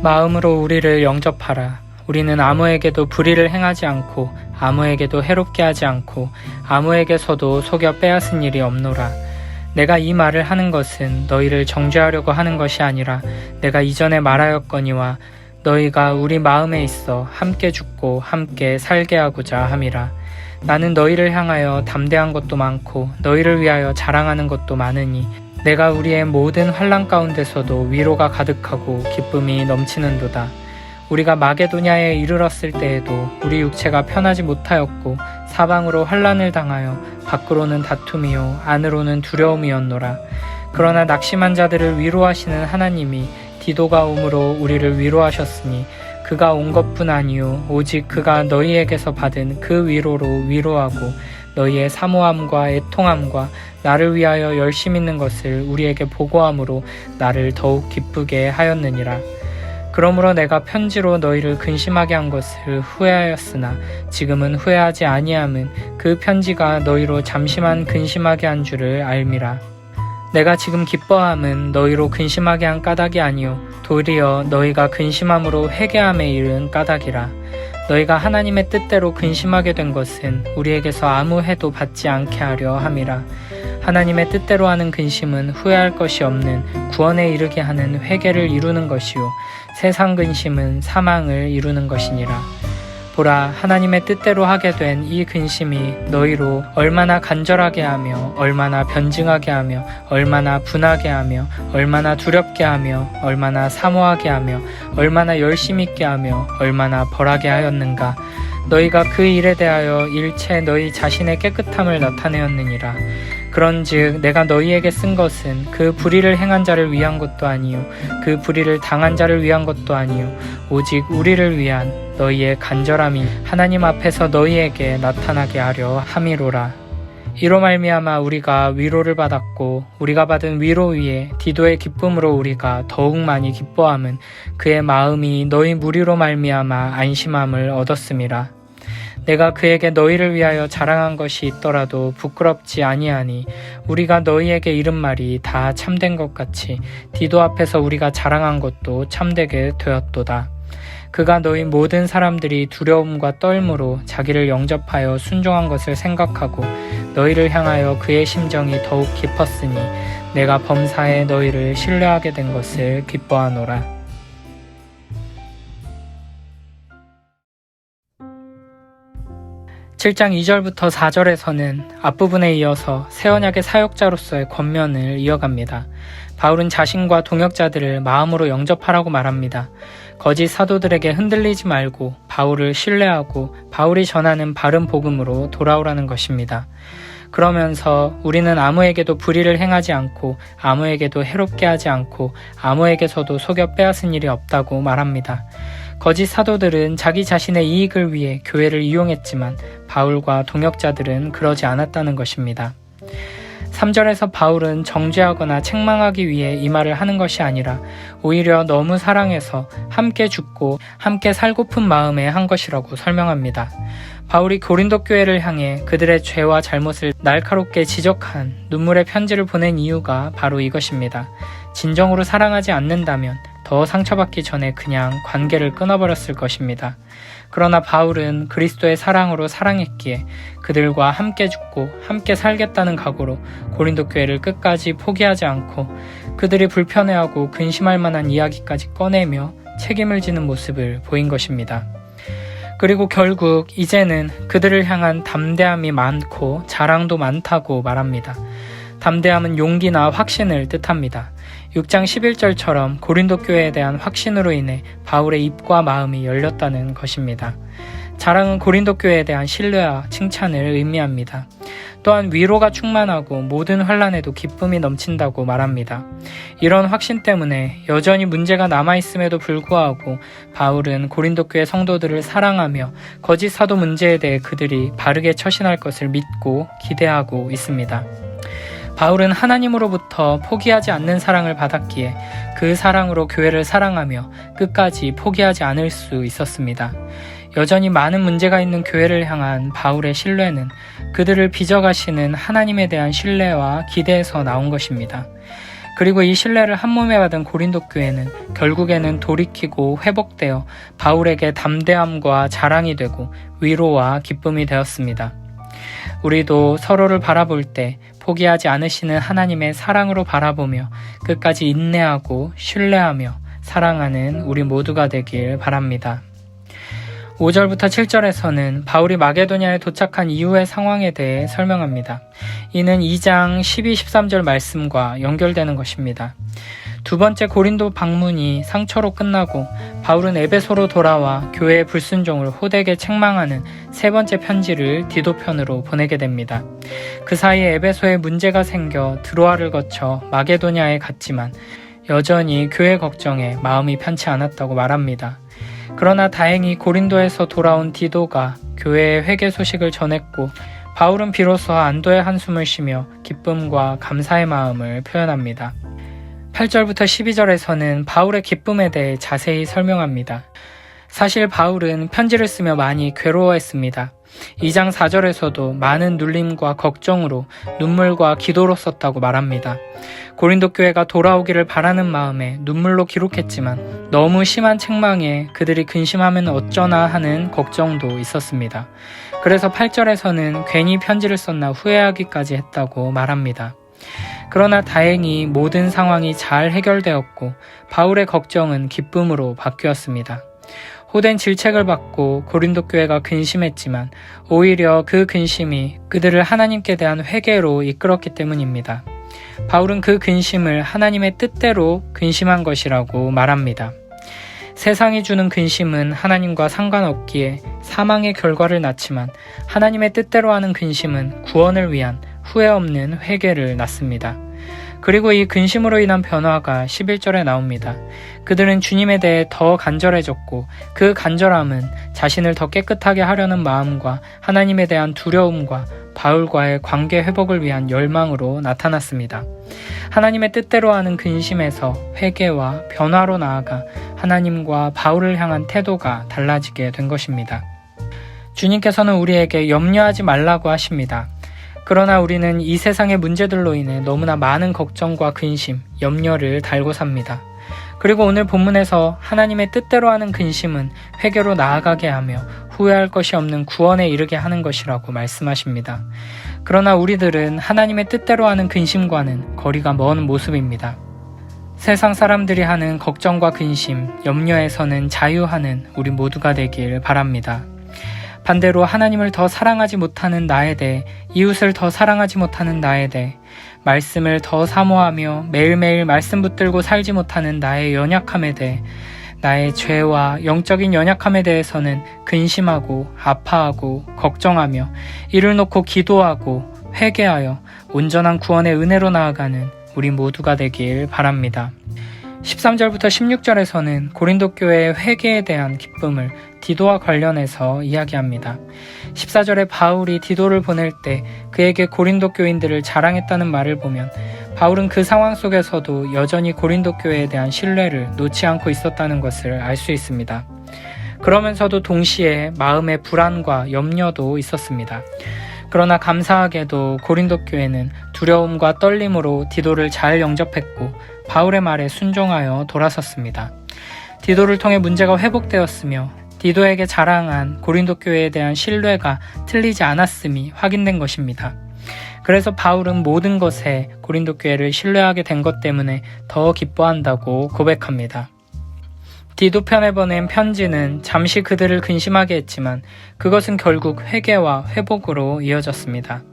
마음으로 우리를 영접하라. 우리는 아무에게도 불의를 행하지 않고 아무에게도 해롭게 하지 않고 아무에게서도 속여 빼앗은 일이 없노라. 내가 이 말을 하는 것은 너희를 정죄하려고 하는 것이 아니라 내가 이전에 말하였거니와 너희가 우리 마음에 있어 함께 죽고 함께 살게 하고자 함이라. 나는 너희를 향하여 담대한 것도 많고 너희를 위하여 자랑하는 것도 많으니 내가 우리의 모든 환난 가운데서도 위로가 가득하고 기쁨이 넘치는도다. 우리가 마게도냐에 이르렀을 때에도 우리 육체가 편하지 못하였고 사방으로 환난을 당하여 밖으로는 다툼이요 안으로는 두려움이었노라. 그러나 낙심한 자들을 위로하시는 하나님이 디도가 오므로 우리를 위로하셨으니 그가 온 것뿐 아니요 오직 그가 너희에게서 받은 그 위로로 위로하고 너희의 사모함과 애통함과 나를 위하여 열심 있는 것을 우리에게 보고함으로 나를 더욱 기쁘게 하였느니라. 그러므로 내가 편지로 너희를 근심하게 한 것을 후회하였으나 지금은 후회하지 아니함은 그 편지가 너희로 잠시만 근심하게 한 줄을 알미라. 내가 지금 기뻐함은 너희로 근심하게 한 까닭이 아니요 도리어 너희가 근심함으로 회개함에 이른 까닭이라. 너희가 하나님의 뜻대로 근심하게 된 것은 우리에게서 아무 해도 받지 않게 하려 함이라. 하나님의 뜻대로 하는 근심은 후회할 것이 없는 구원에 이르게 하는 회개를 이루는 것이요 세상 근심은 사망을 이루는 것이니라. 보라, 하나님의 뜻대로 하게 된 이 근심이 너희로 얼마나 간절하게 하며 얼마나 변증하게 하며 얼마나 분하게 하며 얼마나 두렵게 하며 얼마나 사모하게 하며 얼마나 열심 있게 하며 얼마나 벌하게 하였는가. 너희가 그 일에 대하여 일체 너희 자신의 깨끗함을 나타내었느니라. 그런즉 내가 너희에게 쓴 것은 그 불의를 행한 자를 위한 것도 아니요 그 불의를 당한 자를 위한 것도 아니요 오직 우리를 위한 너희의 간절함이 하나님 앞에서 너희에게 나타나게 하려 함이로라. 이로 말미암아 우리가 위로를 받았고 우리가 받은 위로 위에 디도의 기쁨으로 우리가 더욱 많이 기뻐함은 그의 마음이 너희 무리로 말미암아 안심함을 얻었음이라. 내가 그에게 너희를 위하여 자랑한 것이 있더라도 부끄럽지 아니하니 우리가 너희에게 이른 말이 다 참된 것 같이 디도 앞에서 우리가 자랑한 것도 참되게 되었도다. 그가 너희 모든 사람들이 두려움과 떨므로 자기를 영접하여 순종한 것을 생각하고 너희를 향하여 그의 심정이 더욱 깊었으니 내가 범사에 너희를 신뢰하게 된 것을 기뻐하노라. 7장 2절부터 4절에서는 앞부분에 이어서 새 언약의 사역자로서의 권면을 이어갑니다. 바울은 자신과 동역자들을 마음으로 영접하라고 말합니다. 거짓 사도들에게 흔들리지 말고 바울을 신뢰하고 바울이 전하는 바른 복음으로 돌아오라는 것입니다. 그러면서 우리는 아무에게도 불의를 행하지 않고 아무에게도 해롭게 하지 않고 아무에게서도 속여 빼앗은 일이 없다고 말합니다. 거짓 사도들은 자기 자신의 이익을 위해 교회를 이용했지만 바울과 동역자들은 그러지 않았다는 것입니다. 3절에서 바울은 정죄하거나 책망하기 위해 이 말을 하는 것이 아니라 오히려 너무 사랑해서 함께 죽고 함께 살고픈 마음에 한 것이라고 설명합니다. 바울이 고린도 교회를 향해 그들의 죄와 잘못을 날카롭게 지적한 눈물의 편지를 보낸 이유가 바로 이것입니다. 진정으로 사랑하지 않는다면 더 상처받기 전에 그냥 관계를 끊어버렸을 것입니다. 그러나 바울은 그리스도의 사랑으로 사랑했기에 그들과 함께 죽고 함께 살겠다는 각오로 고린도 교회를 끝까지 포기하지 않고 그들이 불편해하고 근심할 만한 이야기까지 꺼내며 책임을 지는 모습을 보인 것입니다. 그리고 결국 이제는 그들을 향한 담대함이 많고 자랑도 많다고 말합니다. 담대함은 용기나 확신을 뜻합니다. 6장 11절처럼 고린도 교회에 대한 확신으로 인해 바울의 입과 마음이 열렸다는 것입니다. 자랑은 고린도 교회에 대한 신뢰와 칭찬을 의미합니다. 또한 위로가 충만하고 모든 환난에도 기쁨이 넘친다고 말합니다. 이런 확신 때문에 여전히 문제가 남아있음에도 불구하고 바울은 고린도 교회 성도들을 사랑하며 거짓 사도 문제에 대해 그들이 바르게 처신할 것을 믿고 기대하고 있습니다. 바울은 하나님으로부터 포기하지 않는 사랑을 받았기에 그 사랑으로 교회를 사랑하며 끝까지 포기하지 않을 수 있었습니다. 여전히 많은 문제가 있는 교회를 향한 바울의 신뢰는 그들을 빚어가시는 하나님에 대한 신뢰와 기대에서 나온 것입니다. 그리고 이 신뢰를 한몸에 받은 고린도 교회는 결국에는 돌이키고 회복되어 바울에게 담대함과 자랑이 되고 위로와 기쁨이 되었습니다. 우리도 서로를 바라볼 때 포기하지 않으시는 하나님의 사랑으로 바라보며 끝까지 인내하고 신뢰하며 사랑하는 우리 모두가 되길 바랍니다. 5절부터 7절에서는 바울이 마게도냐에 도착한 이후의 상황에 대해 설명합니다. 이는 2장 12, 13절 말씀과 연결되는 것입니다. 두 번째 고린도 방문이 상처로 끝나고 바울은 에베소로 돌아와 교회의 불순종을 호되게 책망하는 세 번째 편지를 디도편으로 보내게 됩니다. 그 사이에 에베소에 문제가 생겨 드로아를 거쳐 마게도냐에 갔지만 여전히 교회 걱정에 마음이 편치 않았다고 말합니다. 그러나 다행히 고린도에서 돌아온 디도가 교회의 회개 소식을 전했고 바울은 비로소 안도의 한숨을 쉬며 기쁨과 감사의 마음을 표현합니다. 8절부터 12절에서는 바울의 기쁨에 대해 자세히 설명합니다. 사실 바울은 편지를 쓰며 많이 괴로워했습니다. 2장 4절에서도 많은 눌림과 걱정으로 눈물과 기도로 썼다고 말합니다. 고린도 교회가 돌아오기를 바라는 마음에 눈물로 기록했지만 너무 심한 책망에 그들이 근심하면 어쩌나 하는 걱정도 있었습니다. 그래서 8절에서는 괜히 편지를 썼나 후회하기까지 했다고 말합니다. 그러나 다행히 모든 상황이 잘 해결되었고 바울의 걱정은 기쁨으로 바뀌었습니다. 호된 질책을 받고 고린도 교회가 근심했지만 오히려 그 근심이 그들을 하나님께 대한 회개로 이끌었기 때문입니다. 바울은 그 근심을 하나님의 뜻대로 근심한 것이라고 말합니다. 세상이 주는 근심은 하나님과 상관없기에 사망의 결과를 낳지만 하나님의 뜻대로 하는 근심은 구원을 위한 후회 없는 회개를 낳습니다. 그리고 이 근심으로 인한 변화가 11절에 나옵니다. 그들은 주님에 대해 더 간절해졌고 그 간절함은 자신을 더 깨끗하게 하려는 마음과 하나님에 대한 두려움과 바울과의 관계 회복을 위한 열망으로 나타났습니다. 하나님의 뜻대로 하는 근심에서 회개와 변화로 나아가 하나님과 바울을 향한 태도가 달라지게 된 것입니다. 주님께서는 우리에게 염려하지 말라고 하십니다. 그러나 우리는 이 세상의 문제들로 인해 너무나 많은 걱정과 근심, 염려를 달고 삽니다. 그리고 오늘 본문에서 하나님의 뜻대로 하는 근심은 회개로 나아가게 하며 후회할 것이 없는 구원에 이르게 하는 것이라고 말씀하십니다. 그러나 우리들은 하나님의 뜻대로 하는 근심과는 거리가 먼 모습입니다. 세상 사람들이 하는 걱정과 근심, 염려에서는 자유하는 우리 모두가 되길 바랍니다. 반대로 하나님을 더 사랑하지 못하는 나에 대해, 이웃을 더 사랑하지 못하는 나에 대해, 말씀을 더 사모하며 매일매일 말씀 붙들고 살지 못하는 나의 연약함에 대해, 나의 죄와 영적인 연약함에 대해서는 근심하고 아파하고 걱정하며 이를 놓고 기도하고 회개하여 온전한 구원의 은혜로 나아가는 우리 모두가 되길 바랍니다. 13절부터 16절에서는 고린도 교회의 회개에 대한 기쁨을 디도와 관련해서 이야기합니다. 14절에 바울이 디도를 보낼 때 그에게 고린도 교인들을 자랑했다는 말을 보면 바울은 그 상황 속에서도 여전히 고린도 교회에 대한 신뢰를 놓지 않고 있었다는 것을 알 수 있습니다. 그러면서도 동시에 마음의 불안과 염려도 있었습니다. 그러나 감사하게도 고린도 교회는 두려움과 떨림으로 디도를 잘 영접했고 바울의 말에 순종하여 돌아섰습니다. 디도를 통해 문제가 회복되었으며 디도에게 자랑한 고린도 교회에 대한 신뢰가 틀리지 않았음이 확인된 것입니다. 그래서 바울은 모든 것에 고린도 교회를 신뢰하게 된 것 때문에 더 기뻐한다고 고백합니다. 디도편에 보낸 편지는 잠시 그들을 근심하게 했지만 그것은 결국 회개와 회복으로 이어졌습니다.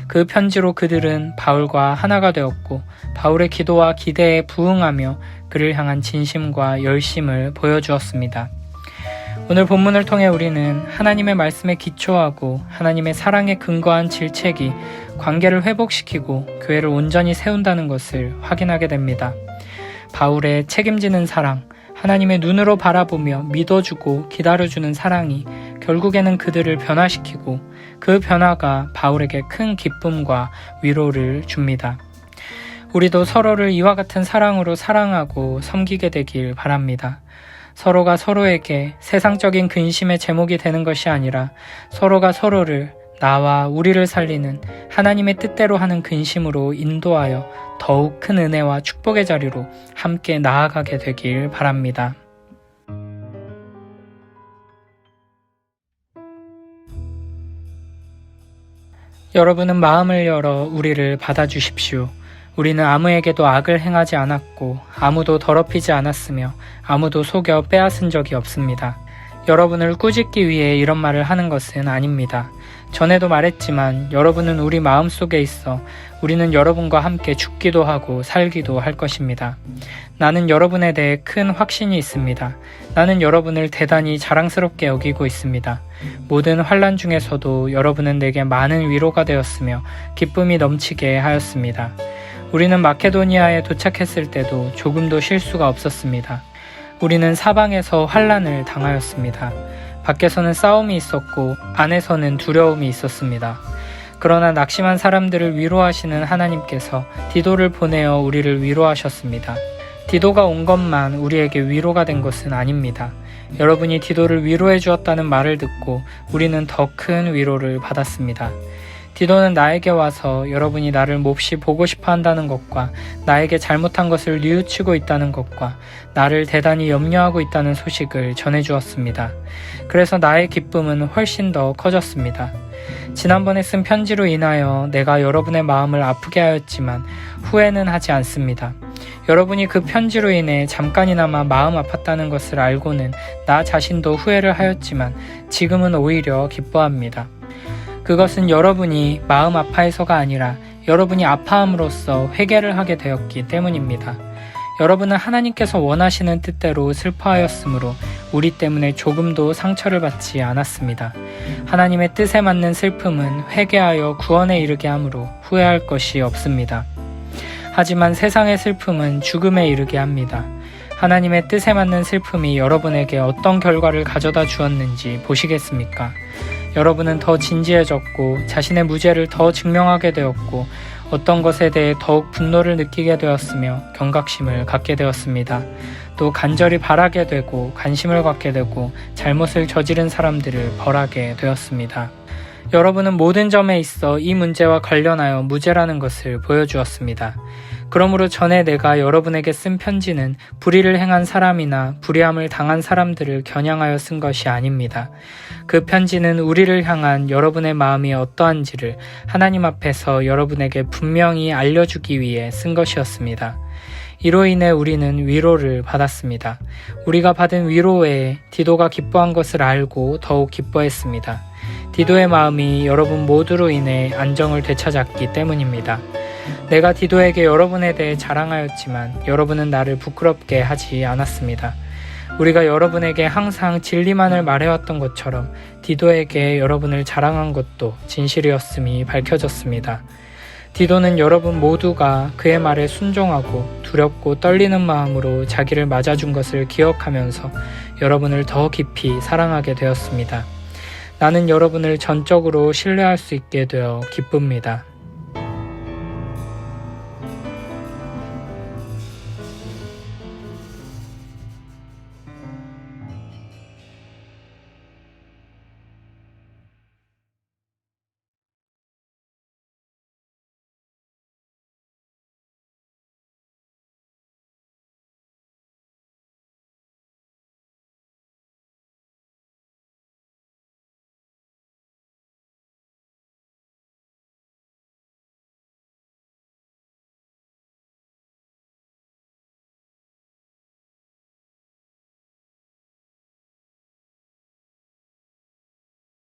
그 편지로 그들은 바울과 하나가 되었고 바울의 기도와 기대에 부응하며 그를 향한 진심과 열심을 보여주었습니다. 오늘 본문을 통해 우리는 하나님의 말씀에 기초하고 하나님의 사랑에 근거한 질책이 관계를 회복시키고 교회를 온전히 세운다는 것을 확인하게 됩니다. 바울의 책임지는 사랑, 하나님의 눈으로 바라보며 믿어주고 기다려주는 사랑이 결국에는 그들을 변화시키고 그 변화가 바울에게 큰 기쁨과 위로를 줍니다. 우리도 서로를 이와 같은 사랑으로 사랑하고 섬기게 되길 바랍니다. 서로가 서로에게 세상적인 근심의 제목이 되는 것이 아니라 서로가 서로를 나와 우리를 살리는 하나님의 뜻대로 하는 근심으로 인도하여 더욱 큰 은혜와 축복의 자리로 함께 나아가게 되길 바랍니다. 여러분은 마음을 열어 우리를 받아주십시오. 우리는 아무에게도 악을 행하지 않았고 아무도 더럽히지 않았으며 아무도 속여 빼앗은 적이 없습니다. 여러분을 꾸짖기 위해 이런 말을 하는 것은 아닙니다. 전에도 말했지만 여러분은 우리 마음속에 있어 우리는 여러분과 함께 죽기도 하고 살기도 할 것입니다. 나는 여러분에 대해 큰 확신이 있습니다. 나는 여러분을 대단히 자랑스럽게 여기고 있습니다. 모든 환난 중에서도 여러분은 내게 많은 위로가 되었으며 기쁨이 넘치게 하였습니다. 우리는 마케도니아에 도착했을 때도 조금도 실수가 없었습니다. 우리는 사방에서 환난을 당하였습니다. 밖에서는 싸움이 있었고 안에서는 두려움이 있었습니다. 그러나 낙심한 사람들을 위로하시는 하나님께서 디도를 보내어 우리를 위로하셨습니다. 디도가 온 것만 우리에게 위로가 된 것은 아닙니다. 여러분이 디도를 위로해 주었다는 말을 듣고 우리는 더 큰 위로를 받았습니다. 디도는 나에게 와서 여러분이 나를 몹시 보고 싶어 한다는 것과 나에게 잘못한 것을 뉘우치고 있다는 것과 나를 대단히 염려하고 있다는 소식을 전해주었습니다. 그래서 나의 기쁨은 훨씬 더 커졌습니다. 지난번에 쓴 편지로 인하여 내가 여러분의 마음을 아프게 하였지만 후회는 하지 않습니다. 여러분이 그 편지로 인해 잠깐이나마 마음 아팠다는 것을 알고는 나 자신도 후회를 하였지만 지금은 오히려 기뻐합니다. 그것은 여러분이 마음 아파해서가 아니라 여러분이 아파함으로써 회개를 하게 되었기 때문입니다. 여러분은 하나님께서 원하시는 뜻대로 슬퍼하였으므로 우리 때문에 조금도 상처를 받지 않았습니다. 하나님의 뜻에 맞는 슬픔은 회개하여 구원에 이르게 하므로 후회할 것이 없습니다. 하지만 세상의 슬픔은 죽음에 이르게 합니다. 하나님의 뜻에 맞는 슬픔이 여러분에게 어떤 결과를 가져다 주었는지 보시겠습니까? 여러분은 더 진지해졌고 자신의 무죄를 더 증명하게 되었고 어떤 것에 대해 더욱 분노를 느끼게 되었으며 경각심을 갖게 되었습니다. 또 간절히 바라게 되고 관심을 갖게 되고 잘못을 저지른 사람들을 벌하게 되었습니다. 여러분은 모든 점에 있어 이 문제와 관련하여 무죄라는 것을 보여주었습니다. 그러므로 전에 내가 여러분에게 쓴 편지는 불의를 행한 사람이나 불의함을 당한 사람들을 겨냥하여 쓴 것이 아닙니다. 그 편지는 우리를 향한 여러분의 마음이 어떠한지를 하나님 앞에서 여러분에게 분명히 알려주기 위해 쓴 것이었습니다. 이로 인해 우리는 위로를 받았습니다. 우리가 받은 위로 외에 디도가 기뻐한 것을 알고 더욱 기뻐했습니다. 디도의 마음이 여러분 모두로 인해 안정을 되찾았기 때문입니다. 내가 디도에게 여러분에 대해 자랑하였지만 여러분은 나를 부끄럽게 하지 않았습니다. 우리가 여러분에게 항상 진리만을 말해왔던 것처럼 디도에게 여러분을 자랑한 것도 진실이었음이 밝혀졌습니다. 디도는 여러분 모두가 그의 말에 순종하고 두렵고 떨리는 마음으로 자기를 맞아준 것을 기억하면서 여러분을 더 깊이 사랑하게 되었습니다. 나는 여러분을 전적으로 신뢰할 수 있게 되어 기쁩니다.